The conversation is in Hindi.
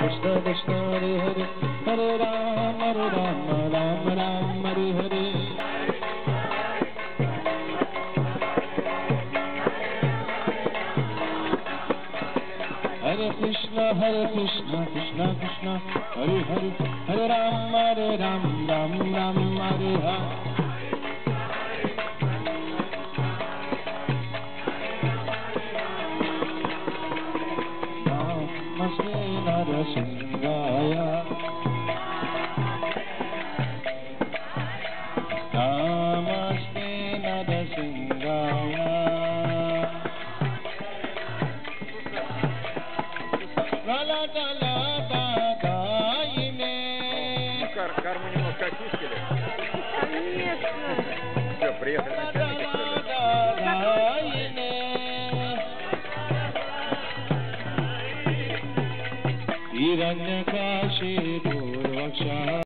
कृष्ण कृष्ण हरे हरे, हरे राम राम राम हरे हरे। हरे कृष्ण कृष्ण कृष्ण हरे हरे, हरे राम राम राम हरे हरे। नमस्ते नरसिंहाय, नमस्ते नरसिंहाय, Карму немножко очистили? Конечно. Все, приехали начальники. हिरण्यकाशी दूर्वक्षा।